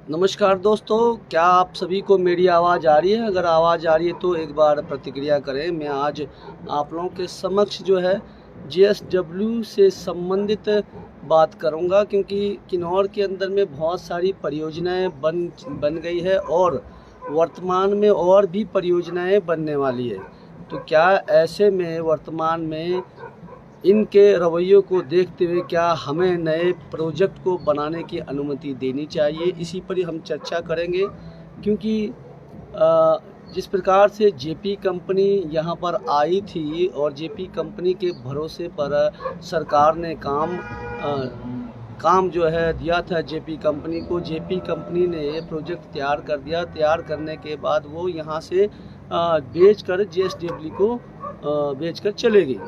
नमस्कार दोस्तों, क्या आप सभी को मेरी आवाज़ आ रही है? अगर आवाज़ आ रही है तो एक बार प्रतिक्रिया करें। मैं आज आप लोगों के समक्ष जो है जेएसडब्ल्यू से संबंधित बात करूंगा, क्योंकि किन्नौर के अंदर में बहुत सारी परियोजनाएं बन गई है और वर्तमान में और भी परियोजनाएं बनने वाली है। तो क्या ऐसे में वर्तमान में इनके रवैयों को देखते हुए क्या हमें नए प्रोजेक्ट को बनाने की अनुमति देनी चाहिए, इसी पर ही हम चर्चा करेंगे। क्योंकि जिस प्रकार से जेपी कंपनी यहाँ पर आई थी और जेपी कंपनी के भरोसे पर सरकार ने काम जो है दिया था जेपी कंपनी को, जेपी कंपनी ने प्रोजेक्ट तैयार कर दिया। तैयार करने के बाद वो यहाँ से बेचकर जेएसडब्ल्यू को बेचकर चले गई।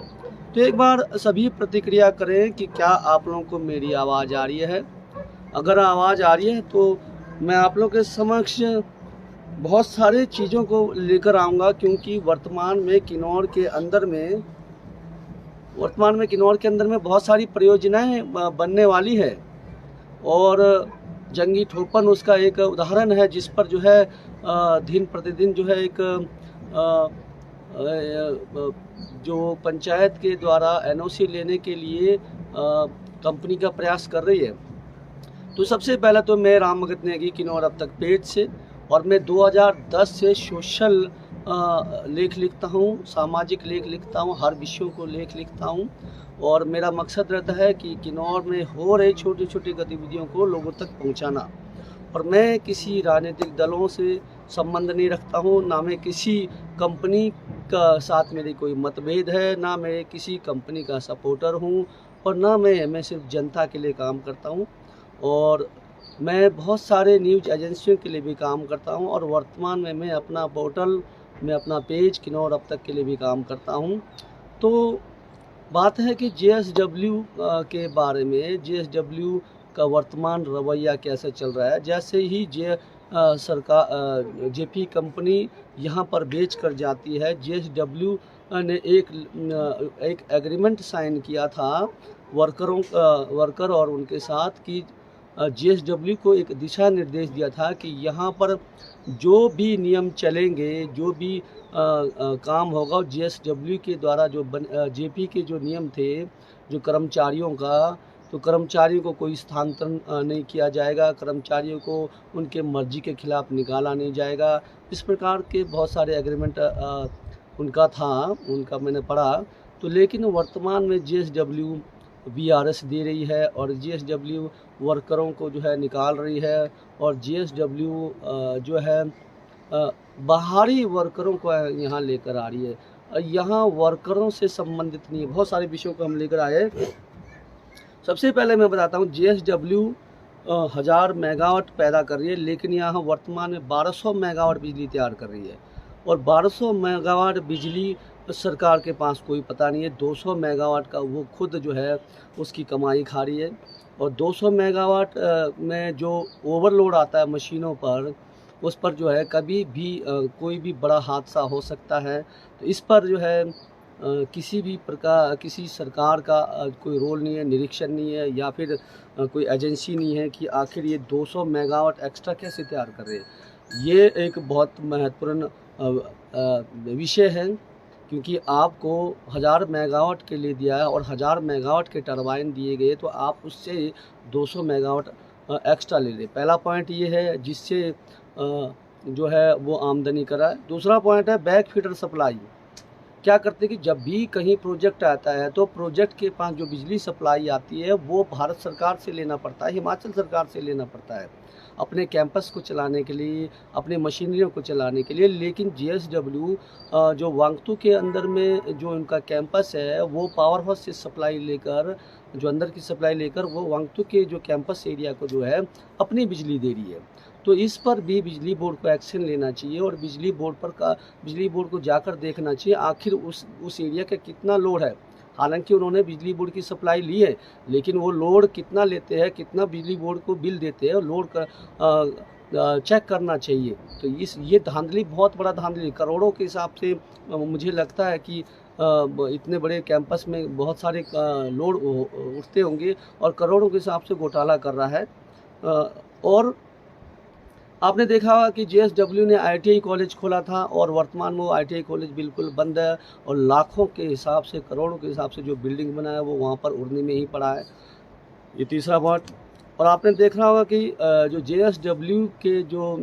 तो एक बार सभी प्रतिक्रिया करें कि क्या आप लोगों को मेरी आवाज़ आ रही है। अगर आवाज़ आ रही है तो मैं आप लोगों के समक्ष बहुत सारे चीज़ों को लेकर आऊँगा, क्योंकि वर्तमान में किन्नौर के अंदर में बहुत सारी परियोजनाएं बनने वाली है। और जंगी ठोपन उसका एक उदाहरण है, जिस पर जो है दिन प्रतिदिन जो है एक जो पंचायत के द्वारा एनओसी लेने के लिए कंपनी का प्रयास कर रही है। तो सबसे पहले तो मैं राम भगत नेगी किन्नौर अब तक पेज से, और मैं 2010 से सोशल लेख लिखता हूँ, सामाजिक लेख लिखता हूँ, हर विषयों को लेख लिखता हूँ। और मेरा मकसद रहता है कि किन्नौर में हो रही छोटी छोटी गतिविधियों को लोगों तक पहुँचाना। और मैं किसी राजनीतिक दलों से संबंध नहीं रखता हूँ, ना मैं किसी कंपनी का साथ मेरी कोई मतभेद है, ना मैं किसी कंपनी का सपोर्टर हूँ, और ना मैं सिर्फ जनता के लिए काम करता हूँ। और मैं बहुत सारे न्यूज़ एजेंसियों के लिए भी काम करता हूँ, और वर्तमान में मैं अपना पोर्टल, मैं अपना पेज किन्नौर अब तक के लिए भी काम करता हूँ। तो बात है कि जेएसडब्ल्यू के बारे में, जेएसडब्ल्यू का वर्तमान रवैया कैसे चल रहा है। जैसे ही जेपी कंपनी यहाँ पर बेच कर जाती है, जेएसडब्ल्यू ने एक एग्रीमेंट साइन किया था वर्कर और उनके साथ, कि जेएसडब्ल्यू को एक दिशा निर्देश दिया था कि यहाँ पर जो भी नियम चलेंगे, जो भी काम होगा, जेएसडब्ल्यू के द्वारा जो जेपी के जो नियम थे जो कर्मचारियों का, तो कर्मचारियों को कोई स्थानांतरण नहीं किया जाएगा, कर्मचारियों को उनके मर्जी के खिलाफ निकाला नहीं जाएगा। इस प्रकार के बहुत सारे एग्रीमेंट उनका था, उनका मैंने पढ़ा। तो लेकिन वर्तमान में जेएसडब्ल्यू वीआरएस दे रही है और जेएसडब्ल्यू वर्करों को जो है निकाल रही है, और जेएसडब्ल्यू जो है बाहरी वर्करों को यहाँ लेकर आ रही है। यहाँ वर्करों से संबंधित नहीं है, बहुत सारे विषयों को हम लेकर आए। सबसे पहले मैं बताता हूँ, जेएसडब्ल्यू 1000 मेगावाट पैदा कर रही है, लेकिन यहाँ वर्तमान में 1200 मेगावाट बिजली तैयार कर रही है। और 1200 मेगावाट बिजली सरकार के पास कोई पता नहीं है। 200 मेगावाट का वो खुद जो है उसकी कमाई खा रही है। और 200 मेगावाट में जो ओवरलोड आता है मशीनों पर, उस पर जो है कभी भी कोई भी बड़ा हादसा हो सकता है। तो इस पर जो है किसी भी प्रकार, किसी सरकार का कोई रोल नहीं है, निरीक्षण नहीं है, या फिर कोई एजेंसी नहीं है कि आखिर ये 200 मेगावाट एक्स्ट्रा कैसे तैयार कर रहे हैं। ये एक बहुत महत्वपूर्ण विषय है, क्योंकि आपको 1000 मेगावाट के लिए दिया है और 1000 मेगावाट के टरबाइन दिए गए, तो आप उससे 200 मेगावाट एक्स्ट्रा ले लें। पहला पॉइंट ये है जिससे जो है वो आमदनी कराए। दूसरा पॉइंट है बैक फीडर सप्लाई। क्या करते हैं कि जब भी कहीं प्रोजेक्ट आता है तो प्रोजेक्ट के पास जो बिजली सप्लाई आती है वो भारत सरकार से लेना पड़ता है, हिमाचल सरकार से लेना पड़ता है अपने कैंपस को चलाने के लिए, अपने मशीनरियों को चलाने के लिए। लेकिन जेएसडब्ल्यू जो वांगतू के अंदर में जो उनका कैंपस है, वो पावर हाउस से सप्लाई लेकर, जो अंदर की सप्लाई लेकर वो वांगतू के जो कैंपस एरिया को जो है अपनी बिजली दे रही है। तो इस पर भी बिजली बोर्ड को एक्शन लेना चाहिए, और बिजली बोर्ड को जाकर देखना चाहिए आखिर उस एरिया का कितना लोड है। हालांकि उन्होंने बिजली बोर्ड की सप्लाई ली है, लेकिन वो लोड कितना लेते हैं, कितना बिजली बोर्ड को बिल देते हैं, लोड का चेक करना चाहिए। तो ये धांधली, बहुत बड़ा धांधली, करोड़ों के हिसाब से मुझे लगता है कि इतने बड़े कैंपस में बहुत सारे लोड उठते होंगे, और करोड़ों के हिसाब से घोटाला कर रहा है। और आपने देखा होगा कि जेएसडब्ल्यू ने आईटीआई कॉलेज खोला था और वर्तमान में वो आईटीआई कॉलेज बिल्कुल बंद है और लाखों के हिसाब से, करोड़ों के हिसाब से जो बिल्डिंग बना है वो वहाँ पर उड़ने में ही पड़ा है। ये तीसरा बात। और आपने देखा होगा कि जो जेएसडब्ल्यू के जो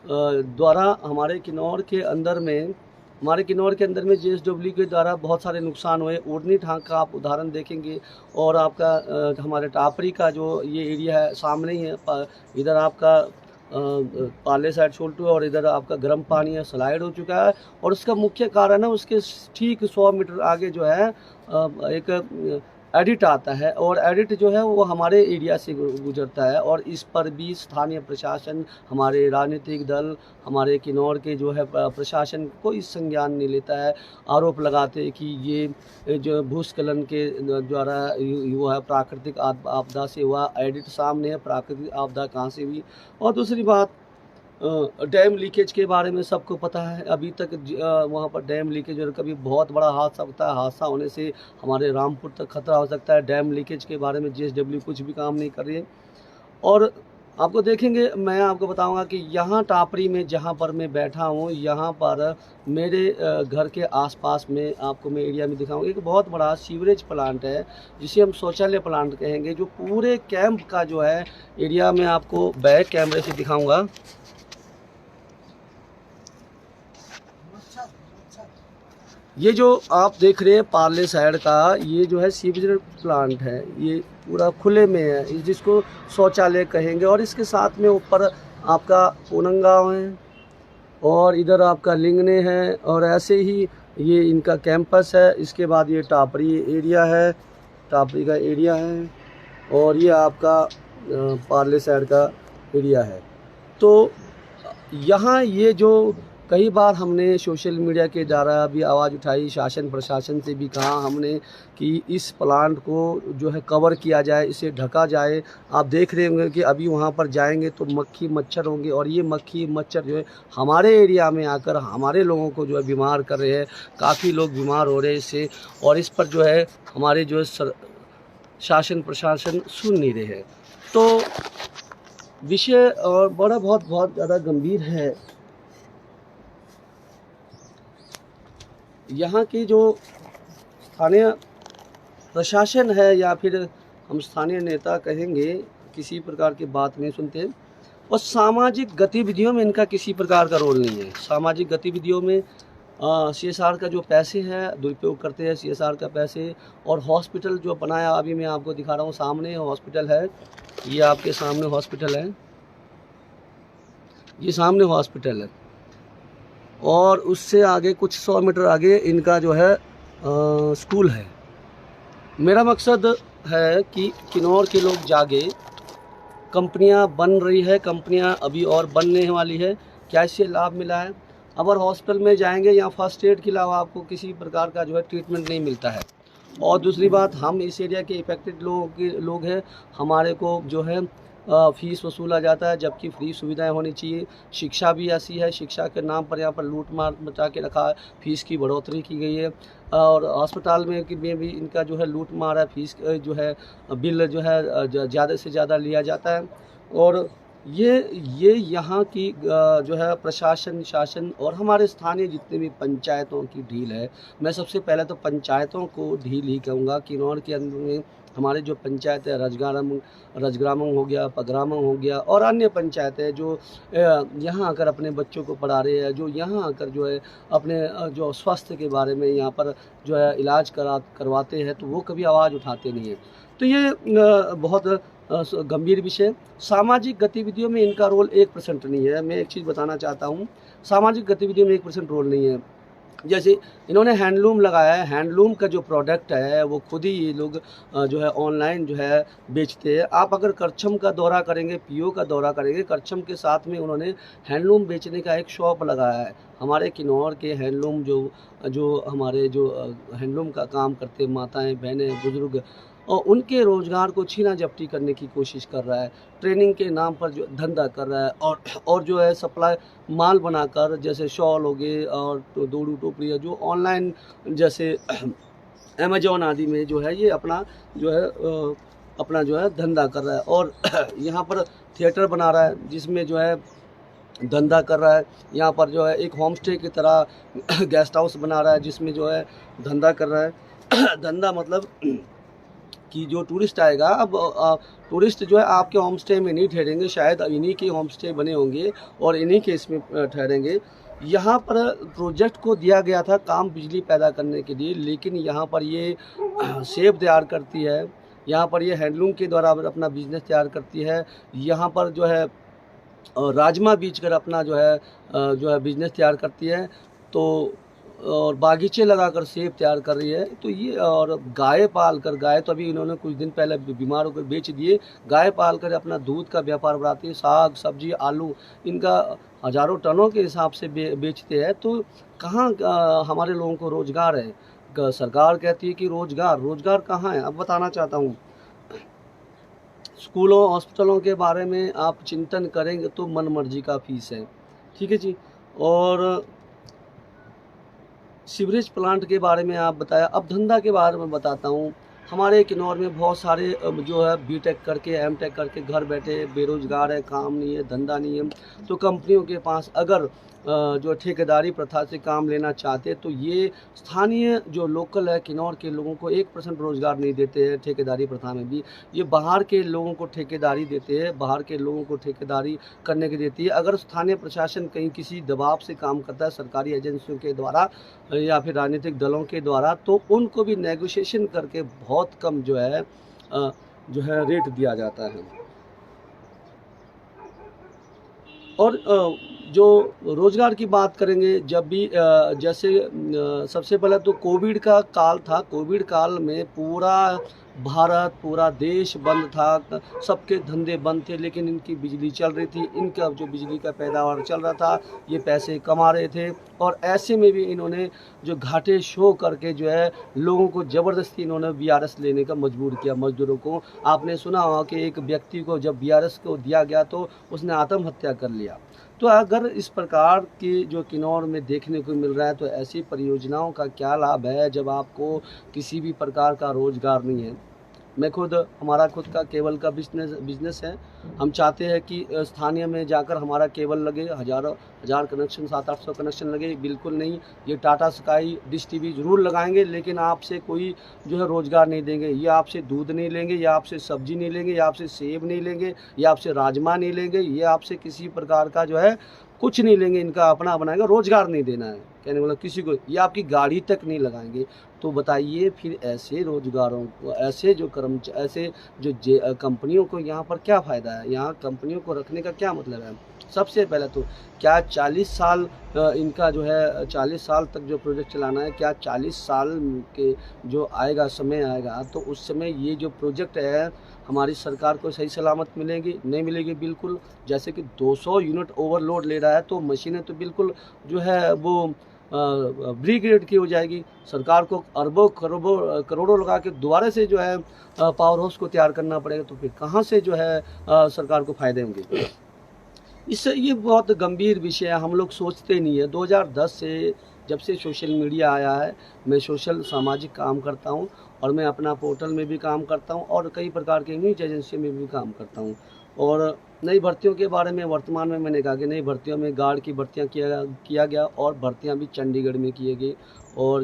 द्वारा हमारे किन्नौर के अंदर में जेएसडब्ल्यू के द्वारा बहुत सारे नुकसान हुए। ओढ़नी ठाक का आप उदाहरण देखेंगे और आपका हमारे टापरी का जो ये एरिया है सामने ही है, इधर आपका पाले साइड छोल्टू है और इधर आपका गर्म पानी है, स्लाइड हो चुका है। और उसका मुख्य कारण है उसके ठीक 100 मीटर आगे जो है एक एडिट आता है और एडिट जो है वो हमारे एरिया से गुजरता है और इस पर भी स्थानीय प्रशासन, हमारे राजनीतिक दल, हमारे किन्नौर के जो है प्रशासन कोई संज्ञान नहीं लेता है। आरोप लगाते हैं कि ये जो भूस्खलन के द्वारा वो है प्राकृतिक आपदा से हुआ। एडिट सामने है, प्राकृतिक आपदा कहाँ से हुई। और दूसरी बात, डैम लीकेज के बारे में सबको पता है। अभी तक वहाँ पर डैम लीकेज और कभी बहुत बड़ा हादसा होता है, हादसा होने से हमारे रामपुर तक खतरा हो सकता है। डैम लीकेज के बारे में जेएसडब्ल्यू कुछ भी काम नहीं कर रही है। और आपको देखेंगे, मैं आपको बताऊंगा कि यहाँ टापरी में जहाँ पर मैं बैठा हूँ, यहाँ पर मेरे घर के आसपास में आपको मैं एरिया में दिखाऊंगा एक बहुत बड़ा सीवरेज प्लांट है जिसे हम शौचालय प्लांट कहेंगे, जो पूरे कैंप का जो है एरिया में आपको बैक कैमरे से दिखाऊंगा। ये जो आप देख रहे हैं पार्ले साइड का, ये जो है सीवरेज प्लांट है, ये पूरा खुले में है, जिसको शौचालय कहेंगे। और इसके साथ में ऊपर आपका पूनंगांव है और इधर आपका लिंगने है और ऐसे ही ये इनका कैंपस है। इसके बाद ये टापरी एरिया है, टापरी का एरिया है और ये आपका पार्ले साइड का एरिया है। तो यहाँ ये जो कई बार हमने सोशल मीडिया के द्वारा भी आवाज़ उठाई, शासन प्रशासन से भी कहा हमने कि इस प्लांट को जो है कवर किया जाए, इसे ढका जाए। आप देख रहे होंगे कि अभी वहाँ पर जाएंगे तो मक्खी मच्छर होंगे और ये मक्खी मच्छर जो है हमारे एरिया में आकर हमारे लोगों को जो है बीमार कर रहे हैं। काफ़ी लोग बीमार हो रहे हैं इससे, और इस पर जो है हमारे जो है शासन प्रशासन सुन नहीं रहे हैं। तो विषय और बहुत ज़्यादा गंभीर है। यहाँ की जो स्थानीय प्रशासन है या फिर हम स्थानीय नेता कहेंगे, किसी प्रकार की बात नहीं सुनते और सामाजिक गतिविधियों में इनका किसी प्रकार का रोल नहीं है। सामाजिक गतिविधियों में सीएसआर का जो पैसे है दुरुपयोग करते हैं सीएसआर का पैसे। और हॉस्पिटल जो बनाया, अभी मैं आपको दिखा रहा हूँ, सामने हॉस्पिटल है, ये आपके सामने हॉस्पिटल है, ये सामने हॉस्पिटल है और उससे आगे कुछ 100 मीटर आगे इनका जो है स्कूल है। मेरा मकसद है कि किन्नौर के लोग जागे। कंपनियां बन रही है, कंपनियां अभी और बनने वाली है, क्या इससे लाभ मिला है? अगर हॉस्पिटल में जाएंगे या फर्स्ट एड के अलावा आपको किसी प्रकार का जो है ट्रीटमेंट नहीं मिलता है। और दूसरी बात, हम इस एरिया के इफेक्टेड लोग हैं, हमारे को जो है फीस वसूला जाता है, जबकि फ्री सुविधाएं होनी चाहिए। शिक्षा भी ऐसी है, शिक्षा के नाम पर यहाँ पर लूट मार मचा के रखा है, फीस की बढ़ोतरी की गई है। और अस्पताल में भी इनका जो है लूट मार है, फीस जो है बिल जो है ज़्यादा से ज़्यादा लिया जाता है। और ये यहाँ की जो है प्रशासन शासन और हमारे स्थानीय जितने भी पंचायतों की ढील है। मैं सबसे पहले तो पंचायतों को ढील ही कहूँगा। किन्नौर के अंदर में हमारे जो पंचायत है, रजग्रामंग हो गया, पगरामंग हो गया और अन्य पंचायतें जो यहाँ आकर अपने बच्चों को पढ़ा रहे हैं, जो यहाँ आकर जो है अपने जो स्वास्थ्य के बारे में यहाँ पर जो है इलाज करवाते हैं, तो वो कभी आवाज़ उठाते नहीं हैं। तो ये बहुत गंभीर विषय। सामाजिक गतिविधियों में इनका रोल 1% नहीं है। मैं एक चीज़ बताना चाहता हूँ, सामाजिक गतिविधियों में 1% रोल नहीं है। जैसे इन्होंने हैंडलूम लगाया है, हैंडलूम का जो प्रोडक्ट है वो खुद ही ये लोग जो है ऑनलाइन जो है बेचते हैं। आप अगर करछम का दौरा करेंगे, पीओ का दौरा करेंगे, करछम के साथ में उन्होंने हैंडलूम बेचने का एक शॉप लगाया है। हमारे किन्नौर के हैंडलूम जो हमारे जो हैंडलूम का काम करते माताएं, बहनें, बुजुर्ग, और उनके रोज़गार को छीना झपटी करने की कोशिश कर रहा है। ट्रेनिंग के नाम पर जो धंधा कर रहा है और जो है सप्लाई माल बनाकर, जैसे शॉल हो गए और तो दोड़ू टोपड़ी जो ऑनलाइन जैसे अमेजोन आदि में जो है ये अपना जो है धंधा कर रहा है। और यहाँ पर थिएटर बना रहा है जिसमें जो है धंधा कर रहा है। यहाँ पर जो है एक होम स्टे की तरह गेस्ट हाउस बना रहा है, जिसमें जो है धंधा कर रहा है। धंधा मतलब कि जो टूरिस्ट आएगा, अब टूरिस्ट जो है आपके होम स्टे में नहीं ठहरेंगे, शायद इन्हीं के होम स्टे बने होंगे और इन्हीं के इसमें ठहरेंगे। यहाँ पर प्रोजेक्ट को दिया गया था काम बिजली पैदा करने के लिए, लेकिन यहाँ पर ये सेब तैयार करती है, यहाँ पर ये हैंडलूम के द्वारा अपना बिजनेस तैयार करती है, यहाँ पर जो है राजमा बीज कर अपना जो है बिजनेस तैयार करती है। तो और बागीचे लगाकर सेब तैयार कर रही है। तो ये और गाय पाल कर, गाय तो अभी इन्होंने कुछ दिन पहले बीमार होकर बेच दिए, गाय पाल कर अपना दूध का व्यापार बढ़ाती है, साग सब्जी आलू इनका हज़ारों टनों के हिसाब से बेचते हैं। तो कहाँ हमारे लोगों को रोज़गार है? सरकार कहती है कि रोज़गार कहाँ है? अब बताना चाहता हूँ, स्कूलों हॉस्पिटलों के बारे में आप चिंतन करेंगे तो मन मर्जी का फीस है, ठीक है जी। और सीवरेज प्लांट के बारे में आप बताया। अब धंधा के बारे में बताता हूँ। हमारे किन्नौर में बहुत सारे जो है बीटेक करके एमटेक करके घर बैठे बेरोजगार है, काम नहीं है, धंधा नहीं है। तो कंपनियों के पास अगर जो ठेकेदारी प्रथा से काम लेना चाहते हैं, तो ये स्थानीय जो लोकल है किन्नौर के लोगों को 1% रोज़गार नहीं देते हैं ठेकेदारी प्रथा में भी। ये बाहर के लोगों को ठेकेदारी देते हैं, बाहर के लोगों को ठेकेदारी करने की देती है। अगर स्थानीय प्रशासन कहीं किसी दबाव से काम करता है सरकारी एजेंसियों के द्वारा या फिर राजनीतिक दलों के द्वारा, तो उनको भी नेगोशिएशन करके बहुत कम जो है रेट दिया जाता है। और जो रोज़गार की बात करेंगे, जब भी जैसे सबसे पहले तो कोविड का काल था। कोविड काल में पूरा भारत, पूरा देश बंद था, सबके धंधे बंद थे, लेकिन इनकी बिजली चल रही थी, इनका जो बिजली का पैदावार चल रहा था, ये पैसे कमा रहे थे। और ऐसे में भी इन्होंने जो घाटे शो करके जो है लोगों को ज़बरदस्ती इन्होंने वीआरएस लेने का मजबूर किया मजदूरों को। आपने सुना होगा कि एक व्यक्ति को जब वीआरएस को दिया गया तो उसने आत्महत्या कर लिया। तो अगर इस प्रकार के जो किन्नौर में देखने को मिल रहा है, तो ऐसी परियोजनाओं का क्या लाभ है जब आपको किसी भी प्रकार का रोज़गार नहीं है। हमारा खुद का केबल का बिजनेस है। हम चाहते हैं कि स्थानीय में जाकर हमारा केबल लगे, हज़ार कनेक्शन, 700-800 कनेक्शन लगे, बिल्कुल नहीं। ये टाटा स्काई, डिश टीवी ज़रूर लगाएंगे, लेकिन आपसे कोई जो है रोज़गार नहीं देंगे। ये आपसे दूध नहीं लेंगे, या आपसे सब्जी नहीं लेंगे, या आपसे सेब नहीं लेंगे, या आपसे राजमा नहीं लेंगे, ये आपसे किसी प्रकार का जो है कुछ नहीं लेंगे। इनका अपना बनाएगा, रोज़गार नहीं देना है, कहने वाला किसी को। ये आपकी गाड़ी तक नहीं लगाएंगे। तो बताइए फिर ऐसे रोज़गारों को, ऐसे जो कंपनियों को यहाँ पर क्या फ़ायदा है? यहाँ कंपनियों को रखने का क्या मतलब है? सबसे पहले तो क्या 40 साल इनका जो है 40 साल तक जो प्रोजेक्ट चलाना है, क्या 40 साल के जो समय आएगा तो उस समय ये जो प्रोजेक्ट है हमारी सरकार को सही सलामत मिलेगी? नहीं मिलेगी बिल्कुल। जैसे कि 200 यूनिट ओवरलोड ले रहा है, तो मशीनें तो बिल्कुल जो है वो ब्रिगेड की हो जाएगी। सरकार को अरबों करोड़ों लगा के दोबारा से जो है पावर हाउस को तैयार करना पड़ेगा। तो फिर कहाँ से जो है सरकार को फ़ायदे होंगे? इससे ये बहुत गंभीर विषय है, हम लोग सोचते नहीं है। 2010 से जब से सोशल मीडिया आया है, मैं सामाजिक काम करता हूँ, और मैं अपना पोर्टल में भी काम करता हूँ, और कई प्रकार के न्यूज एजेंसियों में भी काम करता हूँ। और नई भर्तियों के बारे में वर्तमान में मैंने कहा कि नई भर्तियों में गार्ड की भर्तियाँ किया गया, और भर्तियाँ भी चंडीगढ़ में की गई। और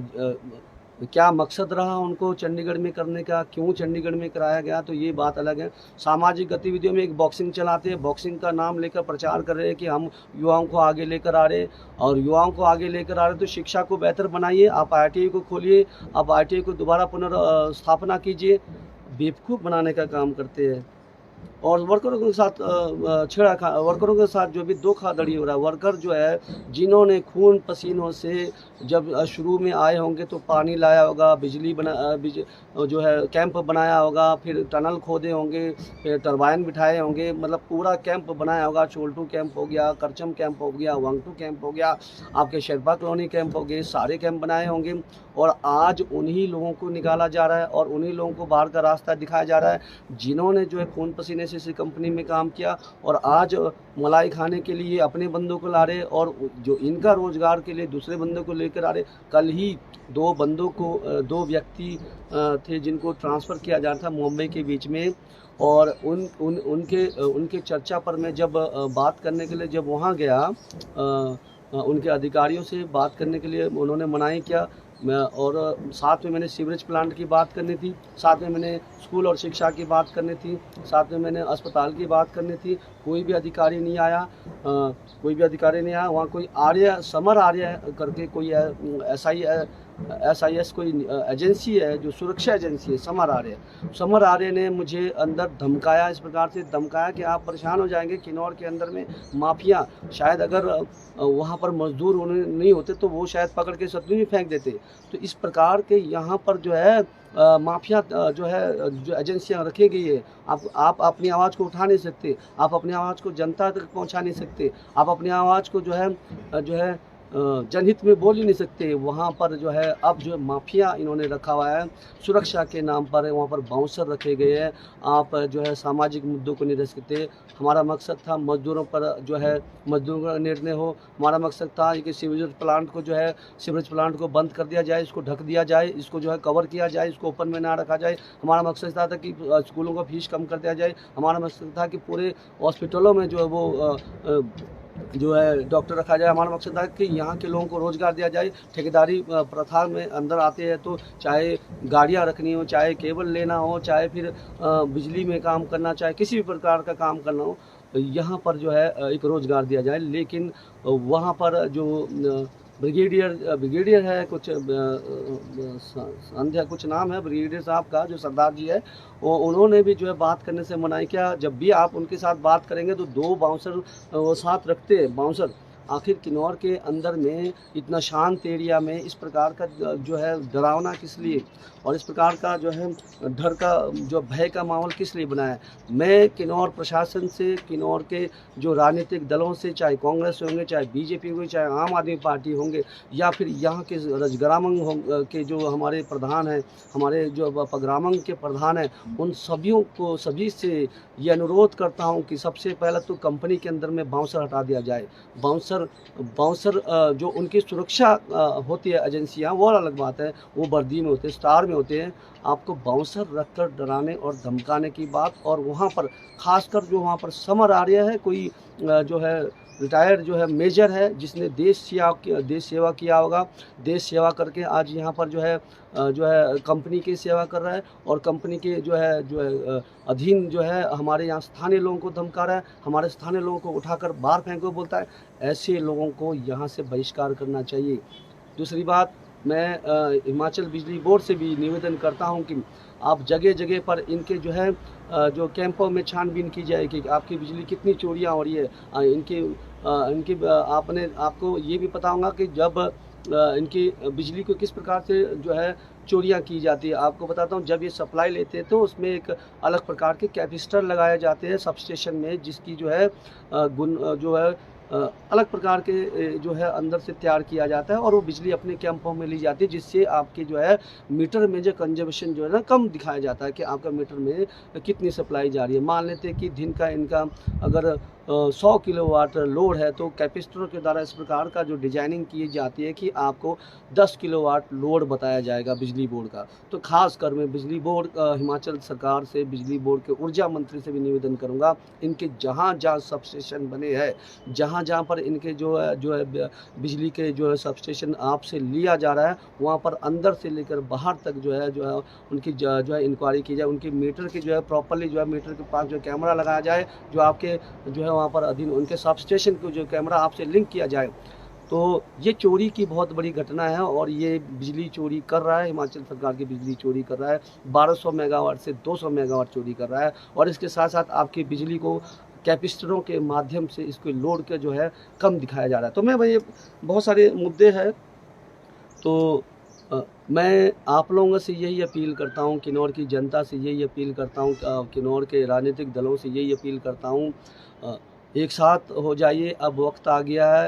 क्या मकसद रहा उनको चंडीगढ़ में करने का, क्यों चंडीगढ़ में कराया गया, तो ये बात अलग है। सामाजिक गतिविधियों में एक बॉक्सिंग चलाते हैं, बॉक्सिंग का नाम लेकर प्रचार कर रहे हैं कि हम युवाओं को आगे लेकर आ रहे हैं, और युवाओं को आगे लेकर आ रहे हैं तो शिक्षा को बेहतर बनाइए। आप IITI को खोलिए, आप IITI को दोबारा पुनर्स्थापना कीजिए। बेवकूफ़ बनाने का काम करते हैं। और वर्करों के साथ वर्करों के साथ जो भी धोखाधड़ी हो रहा है। वर्कर जो है जिन्होंने खून पसीनों से जब शुरू में आए होंगे तो पानी लाया होगा, जो है कैंप बनाया होगा, फिर टनल खोदे होंगे, फिर टरबाइन बिठाए होंगे, मतलब पूरा कैंप बनाया होगा। चोल्टू कैंप हो गया, करचम कैंप हो गया, वांगटू कैंप हो गया, आपके शेरपा कॉलोनी कैंप हो गए, सारे कैंप बनाए होंगे। और आज उन्हीं लोगों को निकाला जा रहा है और उन्हीं लोगों को बाहर का रास्ता दिखाया जा रहा है जिन्होंने जो है खून पसीने एसएससी कंपनी में काम किया और आज मलाई खाने के लिए अपने बंदों को ला रहे और जो इनका रोजगार के लिए दूसरे बंदों को लेकर आ रहे। कल ही दो व्यक्ति थे जिनको ट्रांसफ़र किया जा रहा था मुंबई के बीच में, और उनके चर्चा पर मैं जब बात करने के लिए जब वहाँ गया, उनके अधिकारियों से बात करने के लिए उन्होंने मनाही किया। और साथ में मैंने सीवरेज प्लांट की बात करनी थी, साथ में मैंने स्कूल और शिक्षा की बात करनी थी, साथ में मैंने अस्पताल की बात करनी थी। कोई भी अधिकारी नहीं आया, वहाँ कोई समर आर्य करके कोई SIS कोई एजेंसी है, जो सुरक्षा एजेंसी है, समर आर्य ने मुझे अंदर धमकाया, इस प्रकार से धमकाया कि आप परेशान हो जाएंगे। किन्नौर के अंदर में माफिया, शायद अगर वहाँ पर मजदूर नहीं होते तो वो शायद पकड़ के सतलुज में फेंक देते। तो इस प्रकार के यहाँ पर जो है माफिया जो एजेंसियाँ रखी गई है। आप अपनी आवाज़ को उठा नहीं सकते, आप अपनी आवाज़ को जनता तक पहुँचा नहीं सकते, आप अपनी आवाज़ को जो है जनहित में बोल ही नहीं सकते। वहाँ पर जो है अब जो माफिया इन्होंने रखा हुआ है, सुरक्षा के नाम पर वहाँ पर बाउंसर रखे गए हैं। आप जो है सामाजिक मुद्दों को नहीं रख सकते। हमारा मकसद था मजदूरों का निर्णय हो। हमारा मकसद था कि सीवरेज प्लांट को बंद कर दिया जाए, इसको ढक दिया जाए, इसको जो है कवर किया जाए, इसको ओपन में ना रखा जाए। हमारा मकसद था कि स्कूलों का फीस कम कर दिया जाए। हमारा मकसद था कि पूरे हॉस्पिटलों में जो है वो डॉक्टर रखा जाए। हमारा मकसद था कि यहाँ के लोगों को रोज़गार दिया जाए। ठेकेदारी प्रथा में अंदर आते हैं तो चाहे गाड़ियाँ रखनी हो, चाहे केबल लेना हो, चाहे फिर बिजली में काम करना, चाहे किसी भी प्रकार का काम करना हो, यहाँ पर जो है एक रोज़गार दिया जाए। लेकिन वहाँ पर जो ब्रिगेडियर है, कुछ नाम है ब्रिगेडियर साहब का, जो सरदार जी है, उन्होंने भी जो है बात करने से मनाही किया। जब भी आप उनके साथ बात करेंगे तो 2 बाउंसर वो साथ रखते हैं। बाउंसर आखिर किन्नौर के अंदर में इतना शांत एरिया में इस प्रकार का जो है डरावना किस लिए, और इस प्रकार का जो है डर का जो भय का माहौल किस लिए बनाया है। मैं किन्नौर प्रशासन से, किन्नौर के जो राजनीतिक दलों से, चाहे कांग्रेस होंगे, चाहे बीजेपी होंगे, चाहे आम आदमी पार्टी होंगे, या फिर यहाँ के रजग्रामंग के जो हमारे प्रधान हैं, हमारे जो पगरामंग के प्रधान हैं, उन सभी से ये अनुरोध करता हूँ कि सबसे पहले तो कंपनी के अंदर में बाउंसर हटा दिया जाए। बाउंसर जो उनकी सुरक्षा होती है एजेंसियाँ, वो अलग बात है, वो वर्दी में होते हैं, स्टार में होते हैं। आपको बाउंसर रखकर डराने और धमकाने की बात, और वहाँ पर खासकर जो वहाँ पर समर आर्य है, कोई जो है रिटायर्ड जो है मेजर है, जिसने देश सेवा किया होगा, देश सेवा करके आज यहाँ पर जो है कंपनी की सेवा कर रहा है, और कंपनी के जो है अधीन जो है हमारे यहाँ स्थानीय लोगों को धमका रहा है, हमारे स्थानीय लोगों को उठाकर बाहर फेंको बोलता है। ऐसे लोगों को यहाँ से बहिष्कार करना चाहिए। दूसरी बात, मैं हिमाचल बिजली बोर्ड से भी निवेदन करता हूँ कि आप जगह जगह पर इनके जो है जो कैंपों में छानबीन की जाए कि आपकी बिजली कितनी चोरियाँ हो रही है। आपको ये भी पता होगा कि जब इनकी बिजली को किस प्रकार से जो है चोरियां की जाती है। आपको बताता हूँ, जब ये सप्लाई लेते हैं तो उसमें एक अलग प्रकार के कैपेसिटर लगाए जाते हैं सब स्टेशन में, जिसकी जो है अलग प्रकार के जो है अंदर से तैयार किया जाता है, और वो बिजली अपने कैंपों में ली जाती है, जिससे आपके जो है मीटर में जो कंजम्पशन जो है ना कम दिखाया जाता है कि आपका मीटर में कितनी सप्लाई जा रही है। मान लेते हैं कि दिन का इनका अगर 100 किलोवाट लोड है, तो कैपेसिटरों के द्वारा इस प्रकार का जो डिजाइनिंग की जाती है कि आपको 10 किलोवाट लोड बताया जाएगा बिजली बोर्ड का। तो खासकर मैं बिजली बोर्ड हिमाचल सरकार से, बिजली बोर्ड के ऊर्जा मंत्री से भी निवेदन करूंगा, इनके जहाँ सब स्टेशन बने हैं, जहाँ पर इनके जो है बिजली के जो है सब स्टेशन आपसे लिया जा रहा है, वहाँ पर अंदर से लेकर बाहर तक जो है उनकी जो है इंक्वायरी की जाए। उनके मीटर की जो है प्रॉपरली जो है मीटर के पास जो कैमरा लगाया जाए, जो आपके जो है वहाँ पर अधीन उनके सब स्टेशन को जो कैमरा आपसे लिंक किया जाए। तो ये चोरी की बहुत बड़ी घटना है, और ये बिजली चोरी कर रहा है, हिमाचल सरकार की बिजली चोरी कर रहा है। 1200 मेगावाट से 200 मेगावाट चोरी कर रहा है, और इसके साथ साथ आपकी बिजली को कैपेसिटरों के माध्यम से इसको लोड के जो है कम दिखाया जा रहा है। तो मैं भाई बहुत सारे मुद्दे हैं, तो मैं आप लोगों से यही अपील करता हूं, किन्नौर की जनता से यही अपील करता हूं, किन्नौर के राजनीतिक दलों से यही अपील करता हूं, एक साथ हो जाइए। अब वक्त आ गया है,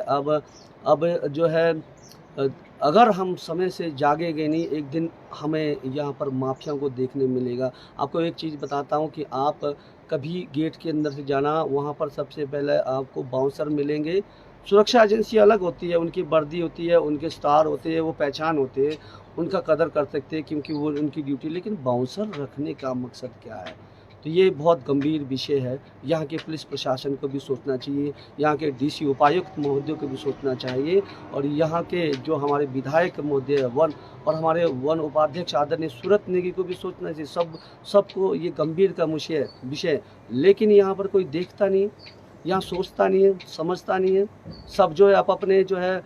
अब जो है अगर हम समय से जागेंगे नहीं, एक दिन हमें यहाँ पर माफिया को देखने मिलेगा। आपको एक चीज़ बताता हूँ कि आप कभी गेट के अंदर से जाना, वहाँ पर सबसे पहले आपको बाउंसर मिलेंगे। सुरक्षा एजेंसी अलग होती है, उनकी वर्दी होती है, उनके स्टार होते हैं, वो पहचान होते हैं, उनका कदर कर सकते हैं क्योंकि वो उनकी ड्यूटी। लेकिन बाउंसर रखने का मकसद क्या है? तो ये बहुत गंभीर विषय है। यहाँ के पुलिस प्रशासन को भी सोचना चाहिए, यहाँ के डीसी उपायुक्त महोदय को भी सोचना चाहिए, और यहाँ के जो हमारे विधायक महोदय वन और हमारे वन उपाध्यक्ष आदरणीय सूरत नेगी को भी सोचना चाहिए। सबको ये गंभीर का विषय, लेकिन यहाँ पर कोई देखता नहीं, यहाँ सोचता नहीं है, समझता नहीं है। सब जो है आप अपने जो है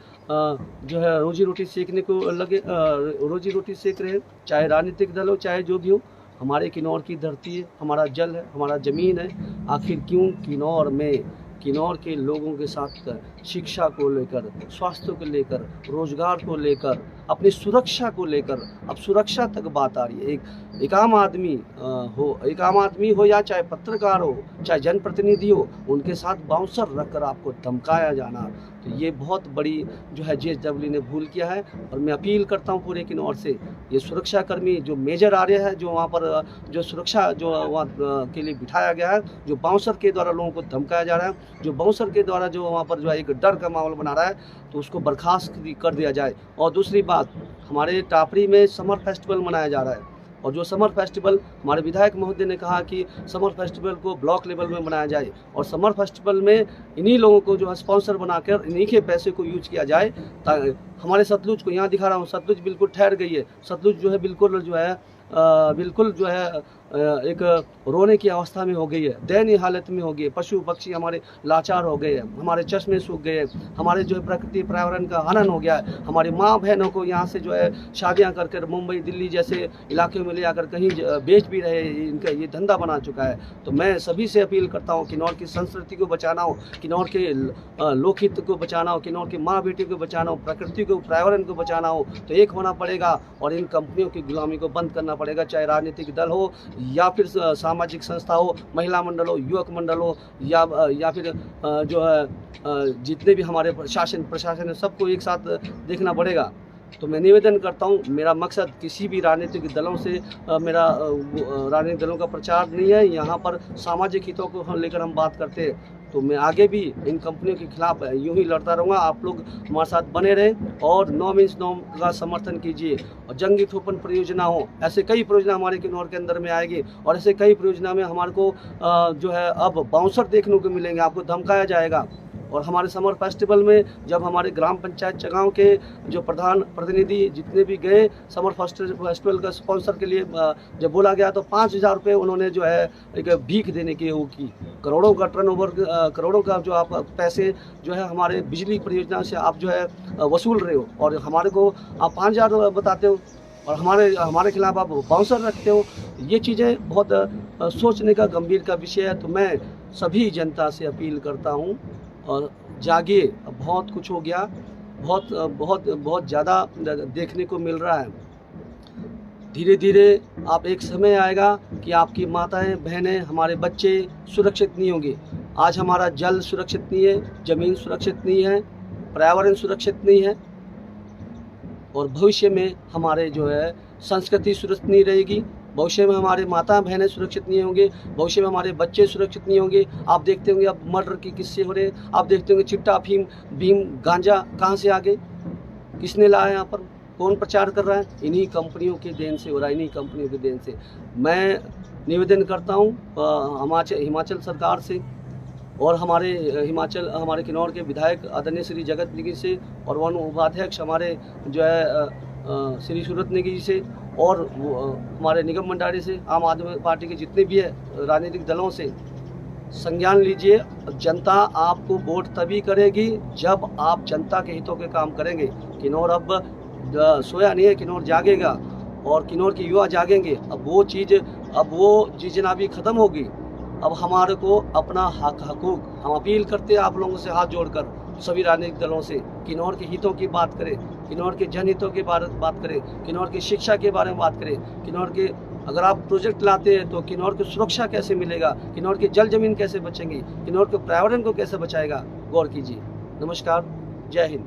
रोजी रोटी सेकने को लगे, रोजी रोटी सेक रहे हैं, चाहे राजनीतिक दल हो चाहे जो भी हो। हमारे किन्नौर की धरती है, हमारा जल है, हमारा ज़मीन है। आखिर क्यों किन्नौर के लोगों के साथ शिक्षा को लेकर, स्वास्थ्य को लेकर, रोजगार को लेकर, अपनी सुरक्षा को लेकर, अब सुरक्षा तक बात आ रही है। एक आम आदमी हो या चाहे पत्रकार हो, चाहे जनप्रतिनिधि हो, उनके साथ बाउंसर रखकर आपको धमकाया जाना, तो ये बहुत बड़ी जो है JSW ने भूल किया है। और मैं अपील करता हूँ पूरे किन्नौर से, ये सुरक्षाकर्मी जो मेजर आ रहे हैं, जो वहाँ पर जो सुरक्षा जो वहाँ के लिए बिठाया गया है, जो बाउंसर के द्वारा लोगों को धमकाया जा रहा है, जो बाउंसर के द्वारा जो वहाँ पर जो है एक डर का माहौल बना रहा है, तो उसको बर्खास्त कर दिया जाए। और दूसरी बात, हमारे टापरी में समर फेस्टिवल मनाया जा रहा है, और जो समर फेस्टिवल हमारे विधायक महोदय ने कहा कि समर फेस्टिवल को ब्लॉक लेवल में मनाया जाए, और समर फेस्टिवल में इन्हीं लोगों को जो है स्पॉन्सर बनाकर इन्हीं के पैसे को यूज किया जाए। ताकि हमारे सतलुज को यहाँ दिखा रहा हूँ, सतलुज बिल्कुल ठहर गई है। सतलुज जो है बिल्कुल जो है एक रोने की अवस्था में हो गई है, दयनीय हालत में हो गई है। पशु पक्षी हमारे लाचार हो गए हैं, हमारे चश्मे सूख गए हैं, हमारे जो है प्रकृति पर्यावरण का हनन हो गया है। हमारी माँ बहनों को यहाँ से जो है शादियाँ कर मुंबई दिल्ली जैसे इलाके में ले जाकर कहीं बेच भी रहे, इनका ये धंधा बना चुका है। तो मैं सभी से अपील करता हूँ, किन्नौर की संस्कृति को बचाना हो, किन्नौर के लोकहित को बचाना हो, किन्नौर के माँ बेटी को बचाना हो, प्रकृति को पर्यावरण को बचाना हो, तो एक होना पड़ेगा और इन कंपनियों की गुलामी को बंद करना पड़ेगा। चाहे राजनीतिक दल हो या फिर सामाजिक संस्था हो, महिला मंडल हो, युवक मंडल हो, या फिर जो है जितने भी हमारे प्रशासन है, सबको एक साथ देखना पड़ेगा। तो मैं निवेदन करता हूँ, मेरा मकसद किसी भी राजनीतिक दलों से मेरा राजनीतिक दलों का प्रचार नहीं है। यहाँ पर सामाजिक हितों को लेकर हम बात करते हैं, तो मैं आगे भी इन कंपनियों के खिलाफ यूं ही लड़ता रहूँगा। आप लोग हमारे साथ बने रहें और 9x9 का समर्थन कीजिए। और जंगी थोपन परियोजना हो, ऐसे कई परियोजना हमारे किन्नौर के अंदर में आएगी, और ऐसे कई परियोजना में हमारे को जो है अब बाउंसर देखने को मिलेंगे, आपको धमकाया जाएगा। और हमारे समर फेस्टिवल में जब हमारे ग्राम पंचायत चगांव के जो प्रधान प्रतिनिधि जितने भी गए समर फेस्टिवल का स्पॉन्सर के लिए, जब बोला गया तो 5,000 रुपये उन्होंने जो है एक भीख देने की वो की। करोड़ों का टर्नओवर, करोड़ों का जो आप पैसे जो है हमारे बिजली परियोजना से आप जो है वसूल रहे हो, और हमारे को आप 5,000 बताते हो, और हमारे खिलाफ आप बाउंसर रखते हो। ये चीज़ें बहुत सोचने का गंभीर का विषय है। तो मैं सभी जनता से अपील करता हूँ, और जागिए, बहुत कुछ हो गया, बहुत ज़्यादा देखने को मिल रहा है। धीरे धीरे आप एक समय आएगा कि आपकी माताएं, बहनें, हमारे बच्चे सुरक्षित नहीं होंगे। आज हमारा जल सुरक्षित नहीं है, ज़मीन सुरक्षित नहीं है, पर्यावरण सुरक्षित नहीं है, और भविष्य में हमारे जो है संस्कृति सुरक्षित नहीं रहेगी। भविष्य में हमारे माता बहनें सुरक्षित नहीं होंगे, भविष्य में हमारे बच्चे सुरक्षित नहीं होंगे। आप देखते होंगे अब मर्डर के किस्से हो रहे हैं, आप देखते होंगे चिट्टा, अफीम, भीम, गांजा कहाँ से आ गए, किसने लाया, यहाँ पर कौन प्रचार कर रहा है? इन्हीं कंपनियों के देन से हो रहा है, इन्हीं कंपनियों के देन से। मैं निवेदन करता हूँ हिमाचल सरकार से, और हमारे किन्नौर के विधायक आदरणीय श्री जगत नेगी से, और वन उपाध्यक्ष हमारे जो है श्री सूरत नेगी जी से, और हमारे निगम मंडारी से, आम आदमी पार्टी के जितने भी है राजनीतिक दलों से, संज्ञान लीजिए। जनता आपको वोट तभी करेगी जब आप जनता के हितों के काम करेंगे। किन्नौर अब सोया नहीं है, किन्नौर जागेगा, और किन्नौर के युवा जागेंगे। अब वो चीज़ ख़त्म होगी। अब हमारे को अपना हकूक, हम अपील करते हैं आप लोगों से हाथ जोड़कर, सभी राजनीतिक दलों से, किन्नौर के हितों की बात करें, किन्नौर के जनहितों के बारे में बात करें, किन्नौर की शिक्षा के बारे में बात करें, किन्नौर के अगर आप प्रोजेक्ट लाते हैं तो किन्नौर की सुरक्षा कैसे मिलेगा, किन्नौर की जल जमीन कैसे बचेंगी, किन्नौर के पर्यावरण को कैसे बचाएगा, गौर कीजिए। नमस्कार, जय हिंद।